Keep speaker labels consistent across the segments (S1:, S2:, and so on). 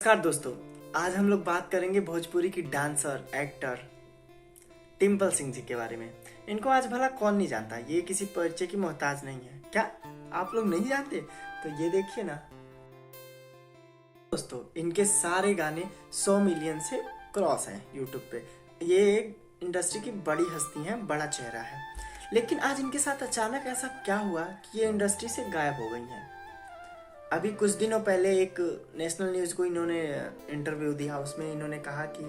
S1: नमस्कार दोस्तों, आज हम लोग बात करेंगे भोजपुरी की डांसर एक्टर डिम्पल सिंह जी के बारे में। इनको आज भला कौन नहीं जानता, ये किसी परिचय की मोहताज नहीं है। क्या आप लोग नहीं जानते? तो ये देखिए ना दोस्तों, इनके सारे गाने 100 मिलियन से क्रॉस हैं यूट्यूब पे। ये एक इंडस्ट्री की बड़ी हस्ती हैं, बड़ा चेहरा है। लेकिन आज इनके साथ अचानक ऐसा क्या हुआ कि ये इंडस्ट्री से गायब हो गई हैं। अभी कुछ दिनों पहले एक नेशनल न्यूज़ को इन्होंने इंटरव्यू दिया, उसमें इन्होंने कहा कि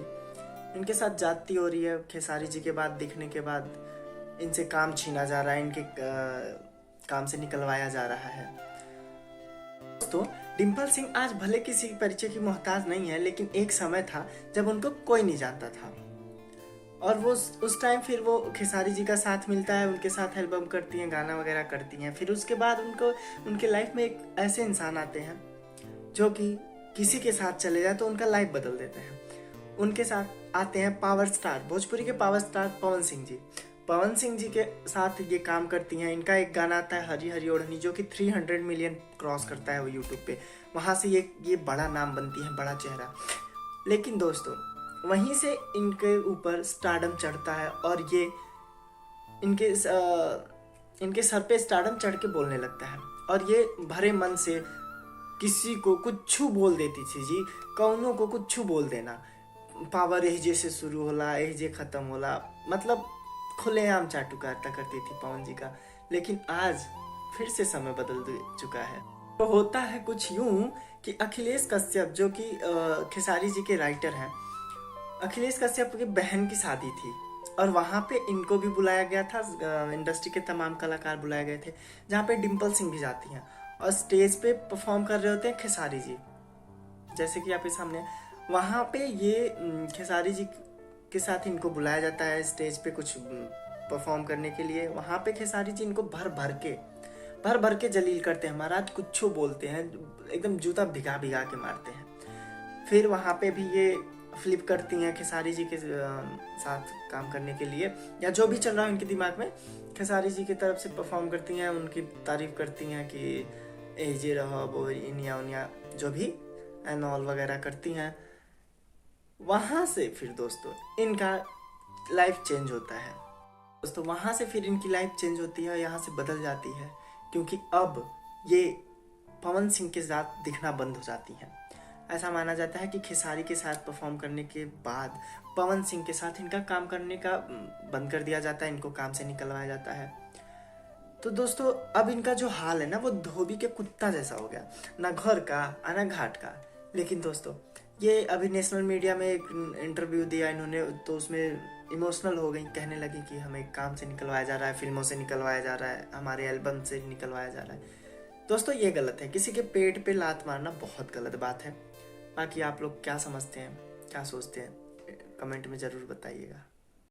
S1: इनके साथ ज्यादती हो रही है। खेसारी जी के बाद दिखने के बाद इनसे काम छीना जा रहा है, इनके काम से निकलवाया जा रहा है। दोस्तों, डिम्पल सिंह आज भले किसी परिचय की मोहताज नहीं है, लेकिन एक समय था जब उनको कोई नहीं जानता था। और वो उस टाइम फिर वो खेसारी जी का साथ मिलता है, उनके साथ एल्बम करती हैं, गाना वगैरह करती हैं। फिर उसके बाद उनको उनके लाइफ में एक ऐसे इंसान आते हैं जो कि किसी के साथ चले जाए तो उनका लाइफ बदल देते हैं। उनके साथ आते हैं पावर स्टार, भोजपुरी के पावर स्टार पवन सिंह जी। पवन सिंह जी के साथ ये काम करती हैं। इनका एक गाना आता है हरी हरी ओढ़नी, जो कि 300 मिलियन क्रॉस करता है वो यूट्यूब पे। वहाँ से ये बड़ा नाम बनती है, बड़ा चेहरा। लेकिन दोस्तों, वहीं से इनके ऊपर स्टारडम चढ़ता है और ये इनके सर पे स्टारडम चढ़ के बोलने लगता है। और ये भरे मन से किसी को कुछ बोल देती थी जी, कौनों को कुछ बोल देना। पावर एहजे से शुरू होला, एहजे खत्म होला, मतलब खुलेआम चाटुकारिता करती थी पवन जी का। लेकिन आज फिर से समय बदल चुका है। तो होता है कुछ यूं कि अखिलेश कश्यप, जो कि खेसारी जी के राइटर हैं, अखिलेश कश्यप की बहन की शादी थी और वहाँ पे इनको भी बुलाया गया था। इंडस्ट्री के तमाम कलाकार बुलाए गए थे, जहाँ पे डिम्पल सिंह भी जाती हैं और स्टेज पे परफॉर्म कर रहे होते हैं खेसारी जी, जैसे कि आपके सामने। वहाँ पे ये खेसारी जी के साथ इनको बुलाया जाता है स्टेज पे कुछ परफॉर्म करने के लिए। वहाँ पे खेसारी जी इनको भर भर के जलील करते हैं, महाराज कुछ बोलते हैं, एकदम जूता भिगा भिगा के मारते हैं। फिर वहाँ पे भी ये फ्लिप करती हैं खेसारी जी के साथ काम करने के लिए, या जो भी चल रहा है उनके दिमाग में, खेसारी जी की तरफ से परफॉर्म करती हैं, उनकी तारीफ करती हैं कि एजे रहो वो इनिया उनिया, जो भी एंड ऑल वगैरह करती हैं। वहाँ से फिर दोस्तों इनका लाइफ चेंज होता है। दोस्तों, वहाँ से फिर इनकी लाइफ चेंज होती है, यहाँ से बदल जाती है, क्योंकि अब ये पवन सिंह के साथ दिखना बंद हो जाती हैं। ऐसा माना जाता है कि खेसारी के साथ परफॉर्म करने के बाद पवन सिंह के साथ इनका काम करने का बंद कर दिया जाता है, इनको काम से निकलवाया जाता है। तो दोस्तों, अब इनका जो हाल है ना, वो धोबी के कुत्ता जैसा हो गया, ना घर का ना घाट का। लेकिन दोस्तों, ये अभी नेशनल मीडिया में एक इंटरव्यू दिया इन्होंने, तो उसमें इमोशनल हो गई, कहने लगी कि हमें काम से निकलवाया जा रहा है, फिल्मों से निकलवाया जा रहा है, हमारे एल्बम से निकलवाया जा रहा है। दोस्तों, ये गलत है। किसी के पेट पे लात मारना बहुत गलत बात है। बाकी आप लोग क्या समझते हैं, क्या सोचते हैं, कमेंट में ज़रूर बताइएगा।